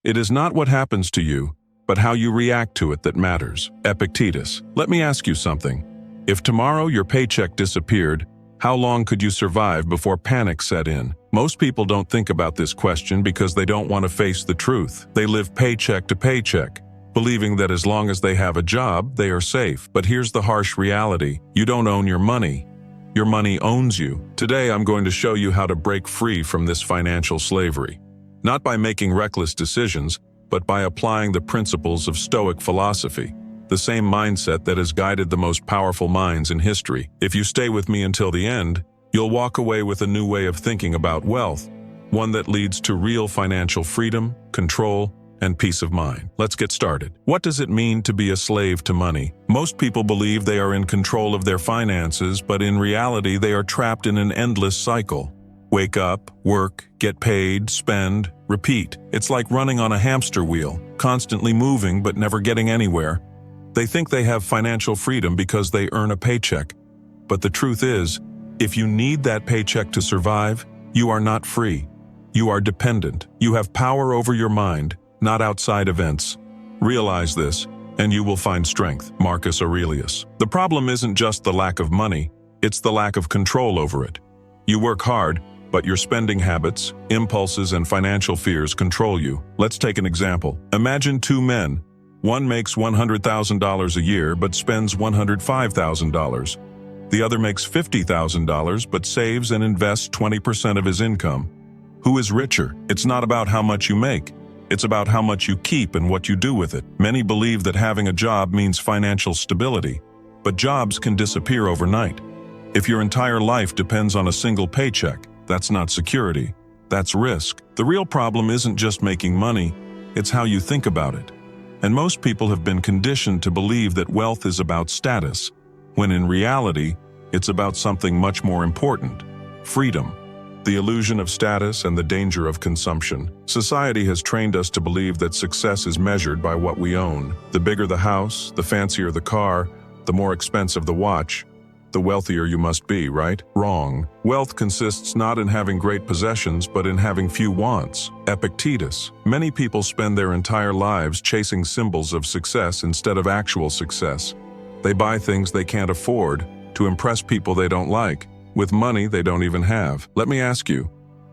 It is not what happens to you, but how you react to it that matters. Epictetus, let me ask you something. If tomorrow your paycheck disappeared, how long could you survive before panic set in? Most people don't think about this question because they don't want to face the truth. They live paycheck to paycheck, believing that as long as they have a job, they are safe. But here's the harsh reality. You don't own your money. Your money owns you. Today, I'm going to show you how to break free from this financial slavery. Not by making reckless decisions, but by applying the principles of Stoic philosophy, the same mindset that has guided the most powerful minds in history. If you stay with me until the end, you'll walk away with a new way of thinking about wealth, one that leads to real financial freedom, control, and peace of mind. Let's get started. What does it mean to be a slave to money? Most people believe they are in control of their finances, but in reality, they are trapped in an endless cycle. Wake up, work, get paid, spend, repeat. It's like running on a hamster wheel, constantly moving but never getting anywhere. They think they have financial freedom because they earn a paycheck. But the truth is, if you need that paycheck to survive, you are not free. You are dependent. You have power over your mind, not outside events. Realize this, and you will find strength. Marcus Aurelius. The problem isn't just the lack of money, it's the lack of control over it. You work hard, but your spending habits, impulses, and financial fears control you. Let's take an example. Imagine two men. One makes $100,000 a year but spends $105,000. The other makes $50,000 but saves and invests 20% of his income. Who is richer? It's not about how much you make. It's about how much you keep and what you do with it. Many believe that having a job means financial stability, but jobs can disappear overnight. If your entire life depends on a single paycheck, that's not security, that's risk. The real problem isn't just making money, it's how you think about it. And most people have been conditioned to believe that wealth is about status, when in reality, it's about something much more important: freedom. The illusion of status and the danger of consumption. Society has trained us to believe that success is measured by what we own. The bigger the house, the fancier the car, the more expensive the watch, the wealthier you must be, right? Wrong. Wealth consists not in having great possessions, but in having few wants. Epictetus. Many people spend their entire lives chasing symbols of success instead of actual success. They buy things they can't afford to impress people they don't like, with money they don't even have. Let me ask you,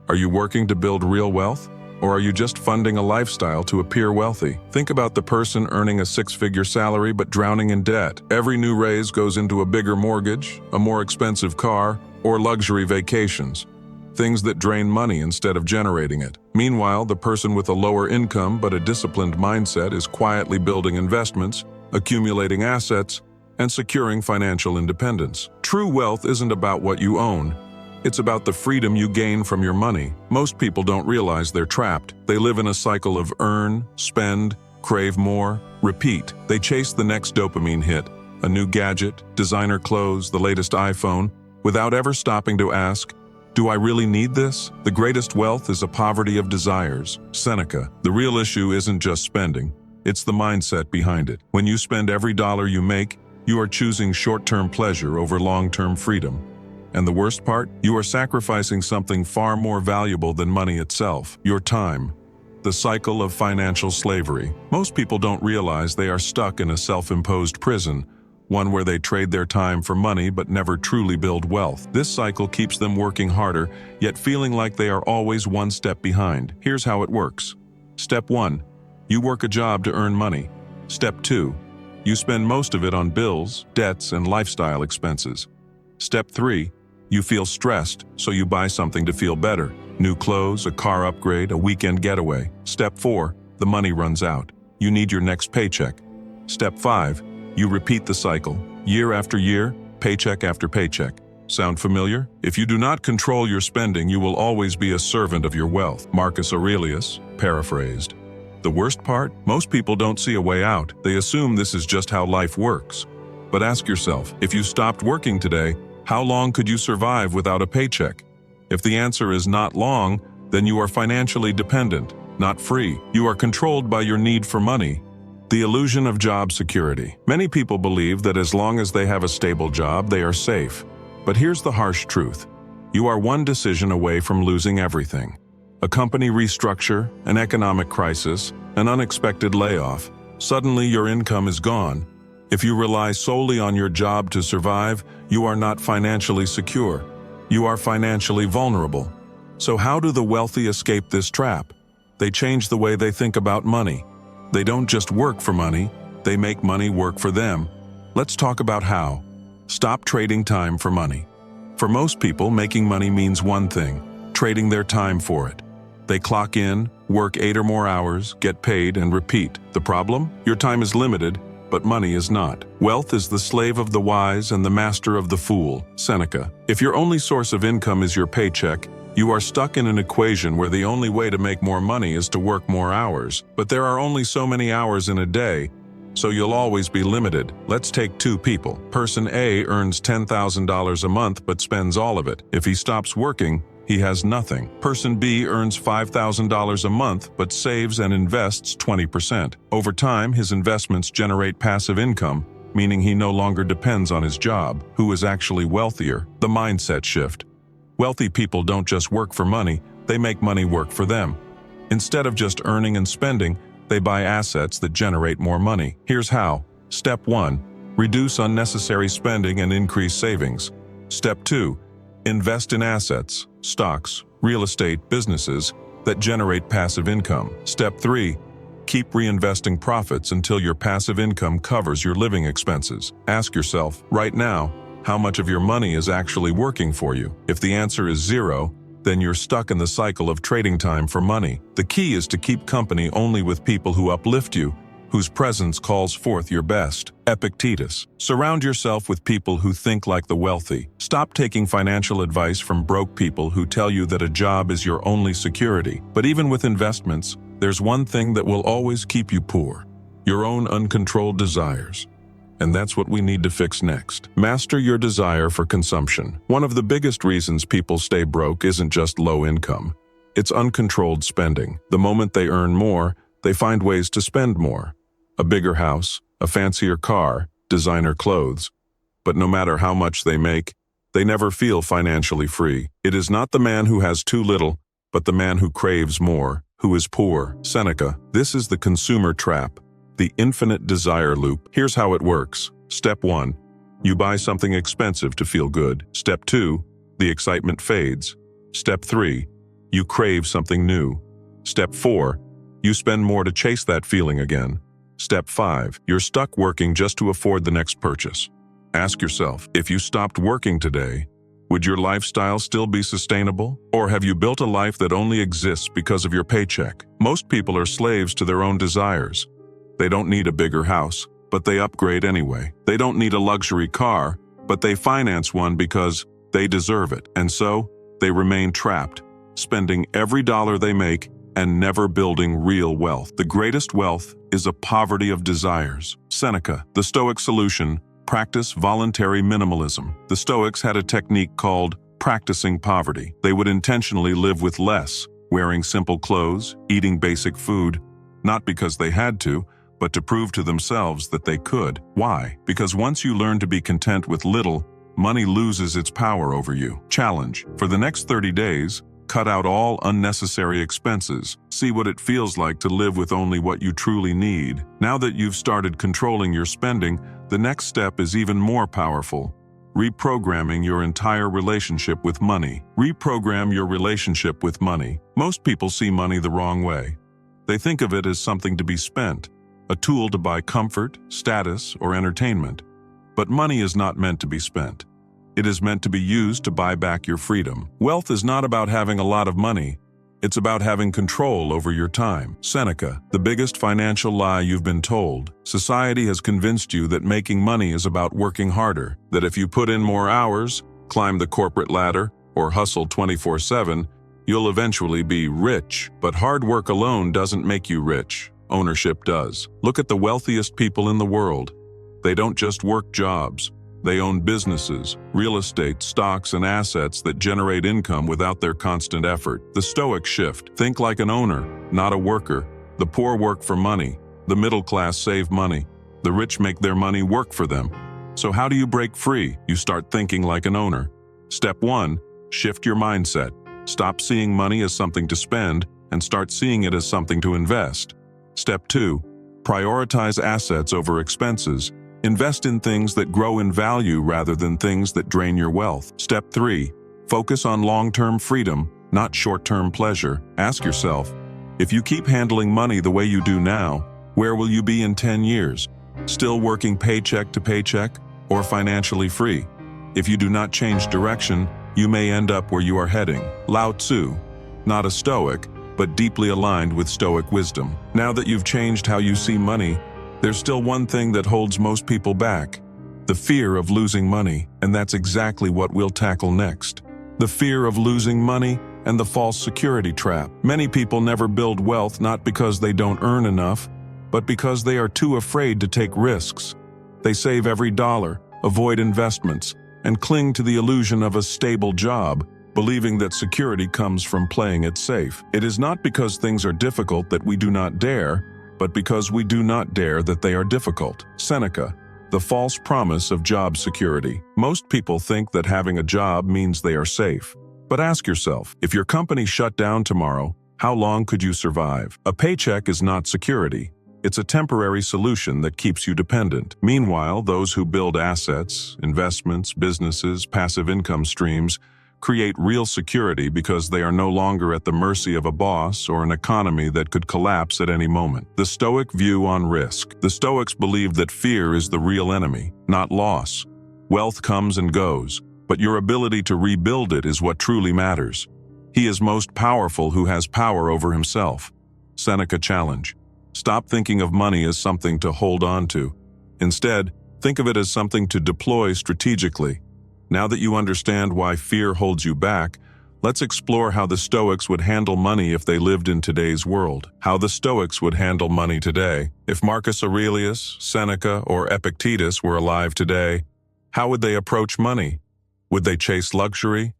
are you working to build real wealth? Or are you just funding a lifestyle to appear wealthy? Think about the person earning a six-figure salary but drowning in debt. Every new raise goes into a bigger mortgage, a more expensive car, or luxury vacations. Things that drain money instead of generating it. Meanwhile, the person with a lower income but a disciplined mindset is quietly building investments, accumulating assets, and securing financial independence. True wealth isn't about what you own. It's about the freedom you gain from your money. Most people don't realize they're trapped. They live in a cycle of earn, spend, crave more, repeat. They chase the next dopamine hit, a new gadget, designer clothes, the latest iPhone, without ever stopping to ask, do I really need this? The greatest wealth is a poverty of desires. Seneca. The real issue isn't just spending, it's the mindset behind it. When you spend every dollar you make, you are choosing short-term pleasure over long-term freedom. And the worst part, you are sacrificing something far more valuable than money itself: your time. The cycle of financial slavery. Most people don't realize they are stuck in a self-imposed prison, one where they trade their time for money but never truly build wealth. This cycle keeps them working harder, yet feeling like they are always one step behind. Here's how it works. Step 1. You work a job to earn money. Step 2. You spend most of it on bills, debts, and lifestyle expenses. Step 3. You feel stressed, so you buy something to feel better. New clothes, a car upgrade, a weekend getaway. Step 4. The money runs out. You need your next paycheck. Step 5. You repeat the cycle, year after year, paycheck after paycheck. Sound familiar? If you do not control your spending, you will always be a servant of your wealth. Marcus Aurelius, paraphrased. The worst part? Most people don't see a way out. They assume this is just how life works. But ask yourself, if you stopped working today, how long could you survive without a paycheck? If the answer is not long, then you are financially dependent, not free. You are controlled by your need for money. The illusion of job security. Many people believe that as long as they have a stable job, they are safe. But here's the harsh truth. You are one decision away from losing everything. A company restructure, an economic crisis, an unexpected layoff. Suddenly your income is gone. If you rely solely on your job to survive, you are not financially secure. You are financially vulnerable. So how do the wealthy escape this trap? They change the way they think about money. They don't just work for money, they make money work for them. Let's talk about how. Stop trading time for money. For most people, making money means one thing: trading their time for it. They clock in, work 8 or more hours, get paid, and repeat. The problem? Your time is limited, but money is not. Wealth is the slave of the wise and the master of the fool. Seneca. If your only source of income is your paycheck, you are stuck in an equation where the only way to make more money is to work more hours. But there are only so many hours in a day, so you'll always be limited. Let's take two people. Person A earns $10,000 a month but spends all of it. If he stops working, he has nothing. Person B earns $5,000 a month but saves and invests 20%. Over time, his investments generate passive income, meaning he no longer depends on his job. Who is actually wealthier? The mindset shift. Wealthy people don't just work for money, they make money work for them. Instead of just earning and spending, they buy assets that generate more money. Here's how. Step 1. Reduce unnecessary spending and increase savings. Step 2. Invest in assets, stocks, real estate, businesses that generate passive income. Step 3. Keep reinvesting profits until your passive income covers your living expenses. Ask yourself, right now, how much of your money is actually working for you? If the answer is 0, then you're stuck in the cycle of trading time for money. The key is to keep company only with people who uplift you, whose presence calls forth your best. Epictetus. Surround yourself with people who think like the wealthy. Stop taking financial advice from broke people who tell you that a job is your only security. But even with investments, there's one thing that will always keep you poor: your own uncontrolled desires. And that's what we need to fix next. Master your desire for consumption. One of the biggest reasons people stay broke isn't just low income. It's uncontrolled spending. The moment they earn more, they find ways to spend more. A bigger house, a fancier car, designer clothes. But no matter how much they make, they never feel financially free. It is not the man who has too little, but the man who craves more, who is poor. Seneca. This is the consumer trap. The infinite desire loop. Here's how it works. Step 1. You buy something expensive to feel good. Step 2. The excitement fades. Step 3. You crave something new. Step 4. You spend more to chase that feeling again. Step 5. You're stuck working just to afford the next purchase. Ask yourself, if you stopped working today, would your lifestyle still be sustainable? Or have you built a life that only exists because of your paycheck? Most people are slaves to their own desires. They don't need a bigger house, but they upgrade anyway. They don't need a luxury car, but they finance one because they deserve it. And so, they remain trapped, spending every dollar they make and never building real wealth. The greatest wealth is a poverty of desires. Seneca. The Stoic solution: practice voluntary minimalism. The Stoics had a technique called practicing poverty. They would intentionally live with less, wearing simple clothes, eating basic food, not because they had to, but to prove to themselves that they could. Why? Because once you learn to be content with little, money loses its power over you. Challenge. For the next 30 days, cut out all unnecessary expenses. See what it feels like to live with only what you truly need. Now that you've started controlling your spending, the next step is even more powerful. Reprogramming your entire relationship with money. Reprogram your relationship with money. Most people see money the wrong way. They think of it as something to be spent, a tool to buy comfort, status, or entertainment. But money is not meant to be spent. It is meant to be used to buy back your freedom. Wealth is not about having a lot of money. It's about having control over your time. Seneca. The biggest financial lie you've been told. Society has convinced you that making money is about working harder, that if you put in more hours, climb the corporate ladder, or hustle 24/7, you'll eventually be rich. But hard work alone doesn't make you rich. Ownership does. Look at the wealthiest people in the world. They don't just work jobs. They own businesses, real estate, stocks, and assets that generate income without their constant effort. The Stoic shift. Think like an owner, not a worker. The poor work for money. The middle class save money. The rich make their money work for them. So how do you break free? You start thinking like an owner. Step 1. Shift your mindset. Stop seeing money as something to spend and start seeing it as something to invest. Step 2. Prioritize assets over expenses. Invest in things that grow in value rather than things that drain your wealth. Step 3. Focus on long-term freedom, not short-term pleasure. Ask yourself, if you keep handling money the way you do now, where will you be in 10 years? Still working paycheck to paycheck or financially free? If you do not change direction, you may end up where you are heading. Lao Tzu, not a Stoic, but deeply aligned with Stoic wisdom. Now that you've changed how you see money, there's still one thing that holds most people back: the fear of losing money, and that's exactly what we'll tackle next. The fear of losing money and the false security trap. Many people never build wealth not because they don't earn enough, but because they are too afraid to take risks. They save every dollar, avoid investments, and cling to the illusion of a stable job, believing that security comes from playing it safe. It is not because things are difficult that we do not dare, but because we do not dare that they are difficult. Seneca, the false promise of job security. Most people think that having a job means they are safe. But ask yourself, if your company shut down tomorrow, how long could you survive? A paycheck is not security. It's a temporary solution that keeps you dependent. Meanwhile, those who build assets, investments, businesses, passive income streams, create real security because they are no longer at the mercy of a boss or an economy that could collapse at any moment. The Stoic view on risk. The Stoics believe that fear is the real enemy, not loss. Wealth comes and goes, but your ability to rebuild it is what truly matters. He is most powerful who has power over himself. Seneca challenge. Stop thinking of money as something to hold on to. Instead, think of it as something to deploy strategically. Now that you understand why fear holds you back, let's explore how the Stoics would handle money if they lived in today's world. How the Stoics would handle money today. If Marcus Aurelius, Seneca, or Epictetus were alive today, how would they approach money? Would they chase luxury?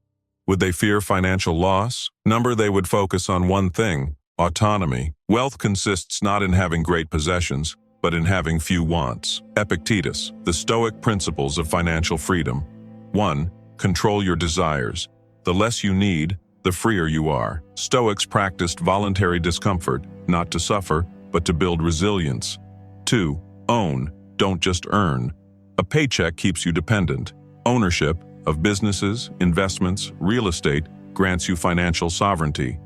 Would they fear financial loss? They would focus on one thing: autonomy. Wealth consists not in having great possessions, but in having few wants. Epictetus, the Stoic principles of financial freedom. 1. Control your desires. The less you need, the freer you are. Stoics practiced voluntary discomfort, not to suffer, but to build resilience. 2. Own, don't just earn. A paycheck keeps you dependent. Ownership of businesses, investments, real estate grants you financial sovereignty.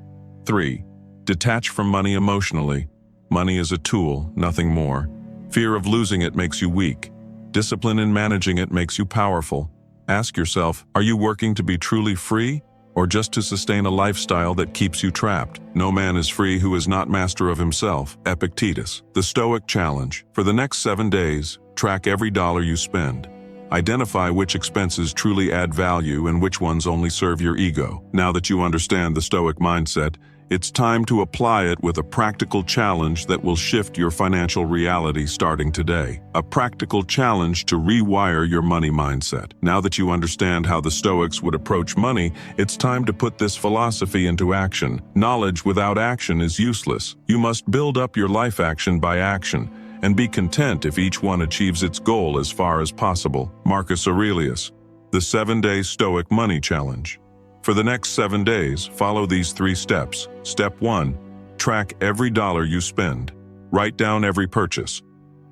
3. Detach from money emotionally. Money is a tool, nothing more. Fear of losing it makes you weak. Discipline in managing it makes you powerful. Ask yourself, are you working to be truly free, or just to sustain a lifestyle that keeps you trapped? No man is free who is not master of himself. Epictetus. The Stoic challenge. For the next 7 days, track every dollar you spend. Identify which expenses truly add value and which ones only serve your ego. Now that you understand the Stoic mindset, it's time to apply it with a practical challenge that will shift your financial reality starting today. A practical challenge to rewire your money mindset. Now that you understand how the Stoics would approach money, it's time to put this philosophy into action. Knowledge without action is useless. You must build up your life action by action, and be content if each one achieves its goal as far as possible. Marcus Aurelius, the 7-day Stoic money challenge. For the next 7 days, follow these 3 steps. Step 1. Track every dollar you spend. Write down every purchase.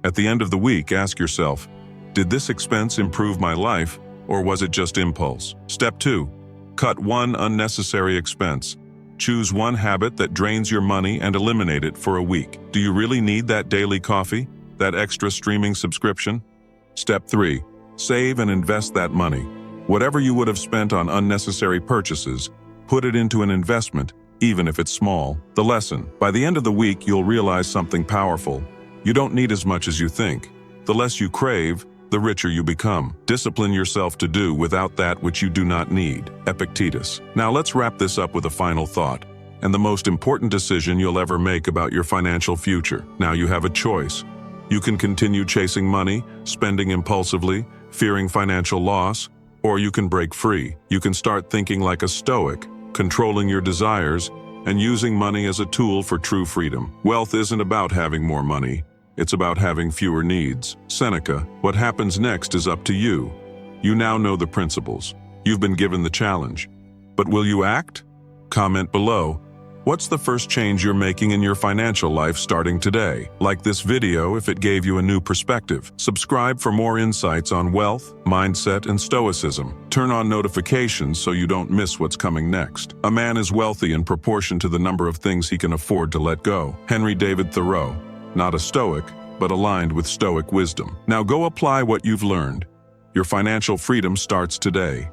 At the end of the week, ask yourself, did this expense improve my life, or was it just impulse? Step 2. Cut one unnecessary expense. Choose one habit that drains your money and eliminate it for a week. Do you really need that daily coffee? That extra streaming subscription? Step 3. Save and invest that money. Whatever you would have spent on unnecessary purchases, put it into an investment, even if it's small. The lesson. By the end of the week, you'll realize something powerful. You don't need as much as you think. The less you crave, the richer you become. Discipline yourself to do without that which you do not need. Epictetus. Now let's wrap this up with a final thought, and the most important decision you'll ever make about your financial future. Now you have a choice. You can continue chasing money, spending impulsively, fearing financial loss, or you can break free. You can start thinking like a Stoic, controlling your desires, and using money as a tool for true freedom. Wealth isn't about having more money. It's about having fewer needs. Seneca, what happens next is up to you. You now know the principles. You've been given the challenge. But will you act? Comment below. What's the first change you're making in your financial life starting today? Like this video if it gave you a new perspective. Subscribe for more insights on wealth, mindset, and stoicism. Turn on notifications so you don't miss what's coming next. A man is wealthy in proportion to the number of things he can afford to let go. Henry David Thoreau. Not a Stoic, but aligned with Stoic wisdom. Now go apply what you've learned. Your financial freedom starts today.